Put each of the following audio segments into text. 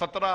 17,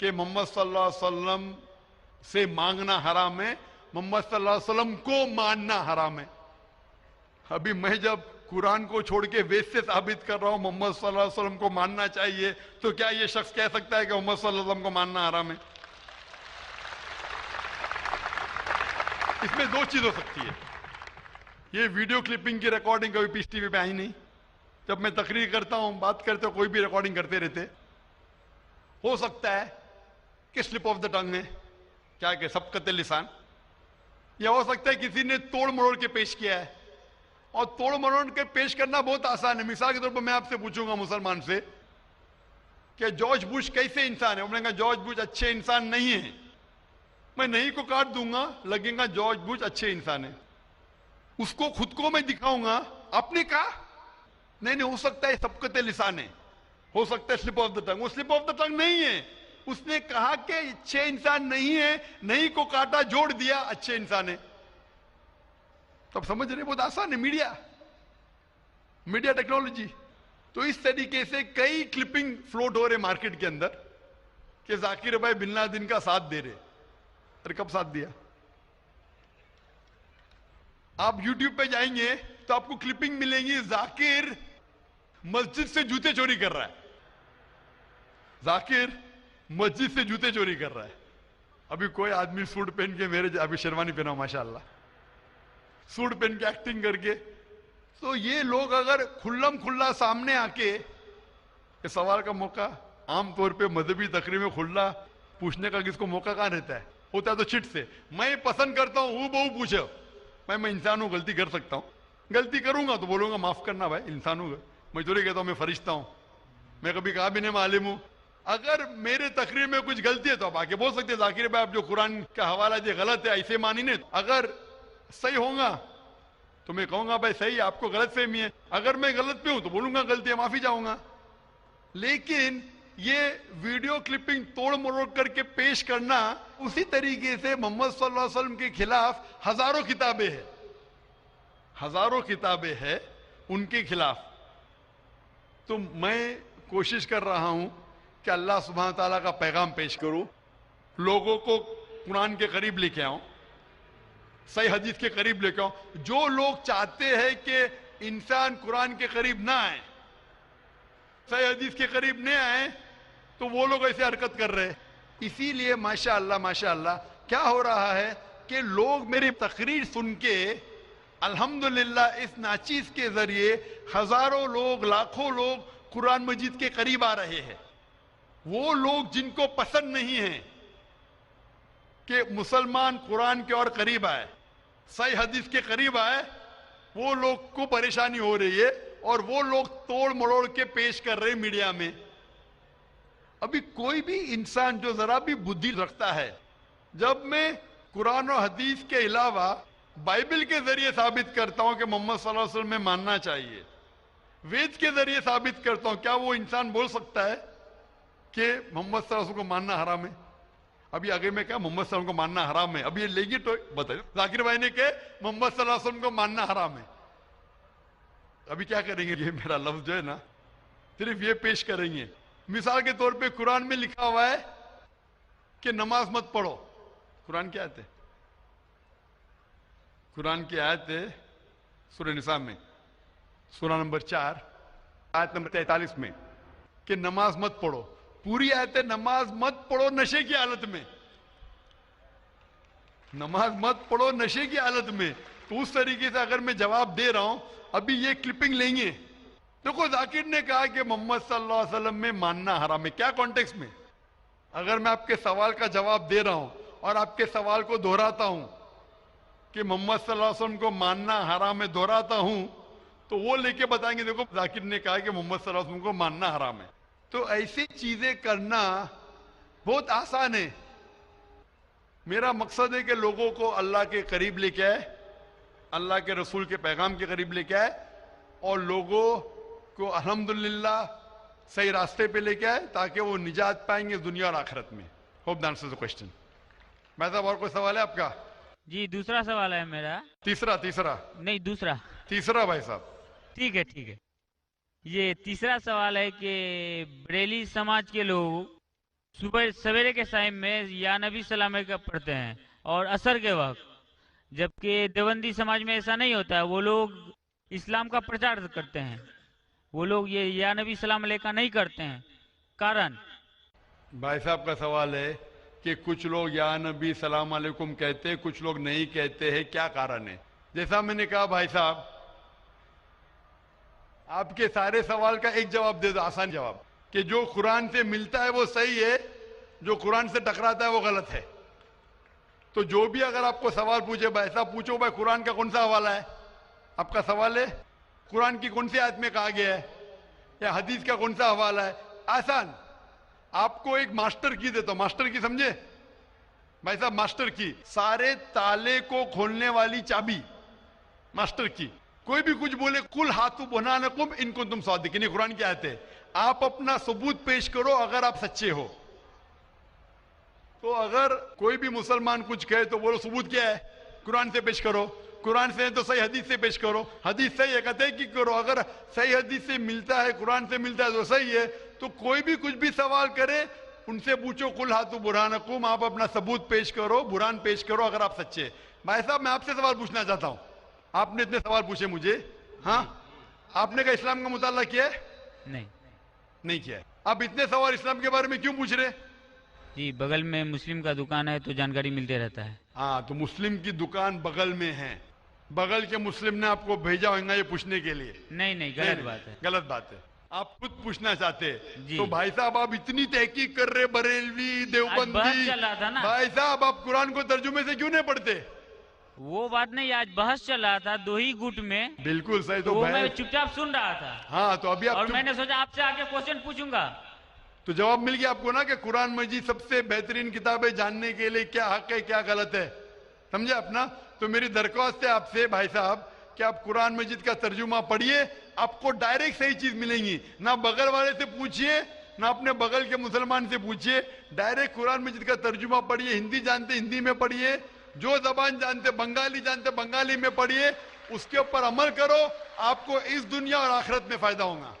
کہ محمد صلی اللہ علیہ وسلم سے مانگنا حرام ہے، محمد صلی اللہ علیہ وسلم کو ماننا حرام ہے۔ ابھی میں جب قرآن کو چھوڑ کے وید سے ثابت کر رہا ہوں محمد صلی اللہ علیہ وسلم کو ماننا چاہیے، تو کیا یہ شخص کہہ سکتا ہے کہ محمد صلی اللہ علیہ وسلم کو ماننا حرام ہے؟ اس میں دو چیز ہو سکتی ہے۔ یہ ویڈیو کلپنگ کی ریکارڈنگ کبھی پیس ٹی وی پہ آئی نہیں، جب میں تقریر کرتا ہوں بات کرتے ہوں کوئی بھی ریکارڈنگ کرتے رہتے، ہو سکتا ہے کہ سلپ آف دا ٹنگ ہے، کیا کہ سبقت لسان، یا ہو سکتا ہے کسی نے توڑ مروڑ کے پیش کیا ہے، اور توڑ مروڑ کے پیش کرنا بہت آسان ہے۔ مثال کے طور پر میں آپ سے پوچھوں گا مسلمان سے کہ جارج بش کیسے انسان ہے، انہوں نے کہا جارج بش اچھے انسان نہیں ہیں، میں نہیں کو کاٹ دوں گا، لگے گا جارج بش اچھے انسان ہے، اس کو خود کو میں دکھاؤں گا، آپ نے کہا نہیں، ہو سکتا ہے سبقت لسان ہے، ہو سکتا ہے سلپ آف دا ٹنگ، وہ سلپ آف دا ٹنگ نہیں ہے، اس نے کہا کہ اچھے انسان نہیں ہے، نہیں کو کاٹا جوڑ دیا اچھے انسان ہے۔ تب سمجھ رہے بہت آسان ہے، میڈیا ٹیکنالوجی۔ تو اس طریقے سے کئی کلپنگ فلوٹ ہو رہے مارکیٹ کے اندر کہ ذاکر بھائی بن لادن کا ساتھ دے رہے، اور کب ساتھ دیا؟ آپ یوٹیوب پہ جائیں گے تو آپ کو کلپنگ ملیں گی، ذاکر مسجد سے جوتے چوری کر رہا ہے، ذاکر مسجد سے جوتے چوری کر رہا ہے۔ ابھی کوئی آدمی سوٹ پہن کے ابھی شیروانی پہنا ماشاءاللہ، سوٹ پہن کے ایکٹنگ کر کے، تو یہ لوگ اگر کھلم کھلا سامنے آ کے اس سوال کا موقع، عام طور پہ مذہبی تقریر میں کھلا پوچھنے کا کس کو موقع کہاں رہتا ہے، ہوتا ہے تو چٹ سے، میں پسند کرتا ہوں بہو پوچھو، میں انسان ہوں، غلطی کر سکتا ہوں، غلطی کروں گا تو بولوں گا معاف کرنا بھائی، انسان ہوں، میں تھوڑی کہتا ہوں میں فرشتہ ہوں، میں کبھی کہا بھی نہیں میں عالم ہوں۔ اگر میرے تقریر میں کچھ غلطی ہے تو آپ آ کے بول سکتے ہیں ذاکر بھائی آپ جو قرآن کا حوالہ دے غلط ہے، ایسے مانی نہیں، اگر صحیح ہوگا تو میں کہوں گا بھائی صحیح ہے، آپ کو غلط فہمی ہے، اگر میں غلط پہ ہوں تو بولوں گا غلطی ہے، معافی چاہوں گا۔ لیکن یہ ویڈیو کلپنگ توڑ مروڑ کر کے پیش کرنا، اسی طریقے سے محمد صلی اللہ علیہ وسلم کے خلاف ہزاروں کتابیں ہیں ان کے خلاف۔ تو میں کوشش کر رہا ہوں کہ اللہ سبحانہ تعالیٰ کا پیغام پیش کروں، لوگوں کو قرآن کے قریب لے کے آؤں، صحیح حدیث کے قریب لے کے آؤں۔ جو لوگ چاہتے ہیں کہ انسان قرآن کے قریب نہ آئے، صحیح حدیث کے قریب نہ آئے، تو وہ لوگ ایسے حرکت کر رہے ہیں۔ اسی لیے ماشاءاللہ کیا ہو رہا ہے کہ لوگ میری تقریر سن کے الحمدللہ اس ناچیز کے ذریعے ہزاروں لوگ، لاکھوں لوگ قرآن مجید کے قریب آ رہے ہیں۔ وہ لوگ جن کو پسند نہیں ہے کہ مسلمان قرآن کے اور قریب آئے، صحیح حدیث کے قریب آئے، وہ لوگ کو پریشانی ہو رہی ہے، اور وہ لوگ توڑ مروڑ کے پیش کر رہے میڈیا میں۔ ابھی کوئی بھی انسان جو ذرا بھی بدھی رکھتا ہے، جب میں قرآن و حدیث کے علاوہ بائبل کے ذریعے ثابت کرتا ہوں کہ محمد صلی اللہ علیہ وسلم میں ماننا چاہیے، وید کے ذریعے ثابت کرتا ہوں، کیا وہ انسان بول سکتا ہے کہ محمد صلی اللہ علیہ وسلم کو ماننا حرام ہے؟ ابھی آگے میں کہا محمد صلی اللہ علیہ وسلم کو ماننا حرام ہے، ابھی یہ لے گی تو بتائیے، ذاکر بھائی نے کہ محمد صلی اللہ علیہ وسلم کو ماننا حرام ہے، ابھی کیا کریں گے؟ یہ میرا لفظ جو ہے نا صرف یہ پیش کریں گے۔ مثال کے طور پہ قرآن میں لکھا ہوا ہے کہ نماز مت پڑھو، قرآن کی آیت ہے، قرآن کی آیت ہے سورہ نساء میں، سورہ نمبر 4 آیت نمبر 43 میں، کہ نماز مت پڑھو، پوری آیت ہے نماز مت پڑھو نشے کی حالت میں، نماز مت پڑھو نشے کی حالت میں۔ تو اس طریقے سے اگر میں جواب دے رہا ہوں، ابھی یہ کلپنگ لیں گے، دیکھو ذاکر نے کہا کہ محمد صلی اللہ علیہ وسلم میں ماننا حرام ہے، کیا کانٹیکس میں؟ اگر میں آپ کے سوال کا جواب دے رہا ہوں اور آپ کے سوال کو دہراتا ہوں کہ محمد صلی اللہ علیہ وسلم کو ماننا حرام ہے، دہراتا ہوں، تو وہ لے کے بتائیں گے دیکھو ذاکر نے کہا کہ محمد صلی اللہ علیہ وسلم کو ماننا حرام ہے۔ تو ایسی چیزیں کرنا بہت آسان ہے۔ میرا مقصد ہے کہ لوگوں کو اللہ کے قریب لے کے آئے، اللہ کے رسول کے پیغام کے قریب لے کے آئے، اور لوگوں کو الحمدللہ صحیح راستے پہ لے کے آئے، تاکہ وہ نجات پائیں گے دنیا اور آخرت میں۔ Hope the answers the question. میں صاحب اور کوئی سوال ہے آپ کا؟ جی دوسرا سوال ہے میرا۔ تیسرا نہیں دوسرا۔ تیسرا بھائی صاحب۔ ٹھیک ہے۔ یہ تیسرا سوال ہے کہ بریلی سماج کے لوگ صبح سویرے کے ٹائم میں یا نبی سلام کا پڑھتے ہیں اور عصر کے وقت، جبکہ دیوبندی سماج میں ایسا نہیں ہوتا ہے. وہ لوگ اسلام کا پرچار کرتے ہیں، وہ لوگ یہ یا نبی سلام علیہ کا نہیں کرتے ہیں. کارن بھائی صاحب کا سوال ہے کہ کچھ لوگ یا نبی سلام علیکم کہتے ہیں، کچھ لوگ نہیں کہتے ہیں، کیا کارن ہے؟ جیسا میں نے کہا بھائی صاحب، آپ کے سارے سوال کا ایک جواب دے دو، آسان جواب، کہ جو قرآن سے ملتا ہے وہ صحیح ہے، جو قرآن سے ٹکراتا ہے وہ غلط ہے. تو جو بھی اگر آپ کو سوال پوچھے، بھائی صاحب پوچھو بھائی قرآن کا کون سا حوالہ ہے؟ آپ کا سوال ہے قرآن کی کون سی آیت میں کہا گیا ہے، یا حدیث کا کون سا حوالہ ہے؟ آسان. آپ کو ایک ماسٹر کی دیتا ہوں، ماسٹر کی سمجھے بھائی صاحب؟ ماسٹر کی، سارے تالے کو کھولنے والی چابی، ماسٹر کی. کوئی بھی کچھ بولے، قل ہاتھو برہانکم ان کنتم صادقین، قرآن کی آیت ہے. آپ اپنا ثبوت پیش کرو اگر آپ سچے ہو. تو اگر کوئی بھی مسلمان کچھ کہے تو بولو ثبوت کیا ہے، قرآن سے پیش کرو. قرآن سے ہے تو صحیح حدیث سے پیش کرو. حدیث صحیح ہے کہتے کی کرو، اگر صحیح حدیث سے ملتا ہے، قرآن سے ملتا ہے تو صحیح ہے. تو کوئی بھی کچھ بھی سوال کرے ان سے پوچھو قل ہاتھو برہانکم، آپ اپنا ثبوت پیش کرو، برہان پیش کرو اگر آپ سچے. بھائی صاحب میں آپ سے سوال پوچھنا چاہتا ہوں، آپ نے اتنے سوال پوچھے مجھے، ہاں آپ نے کہا اسلام کا مطالعہ کیا ہے؟ نہیں. نہیں کیا ہے. آپ اتنے سوال اسلام کے بارے میں کیوں پوچھ رہے؟ جی بغل میں مسلم کا دکان ہے تو جانکاری ملتے رہتا ہے. ہاں تو مسلم کی دکان بغل میں ہے، بغل کے مسلم نے آپ کو بھیجا ہوگا یہ پوچھنے کے لیے؟ نہیں غلط بات ہے. غلط بات ہے. آپ خود پوچھنا چاہتے. جی. تو بھائی صاحب آپ اتنی تحقیق کر رہے، بریلوی آج بحث دیوبندی، چل رہا تھا نا. بھائی صاحب آپ قرآن کو ترجمے سے کیوں نہیں پڑھتے؟ وہ بات نہیں، آج بحث چل رہا تھا دو ہی گٹ میں، بالکل صحیح. تو تو میں بحث، چپ چاپ سن رہا تھا ہاں تو ابھی اور آپ میں نے سوچا آپ سے آگے کوشچن پوچھوں گا. تو جواب مل گیا آپ کو نا کہ قرآن مجید سب سے بہترین کتاب ہے، جاننے کے لیے کیا حق ہے کیا غلط ہے. سمجھے اپنا؟ تو میری درخواست ہے آپ سے بھائی صاحب کہ آپ قرآن مجید کا ترجمہ پڑھیے، آپ کو ڈائریکٹ صحیح چیز ملیں گی. نہ بغل والے سے پوچھیے، نہ اپنے بغل کے مسلمان سے پوچھیے، ڈائریکٹ قرآن مجید کا ترجمہ پڑھیے. ہندی جانتے ہندی میں پڑھیے، جو زبان جانتے، بنگالی جانتے بنگالی میں پڑھیے، اس کے اوپر عمل کرو، آپ کو اس دنیا اور آخرت میں فائدہ ہوگا.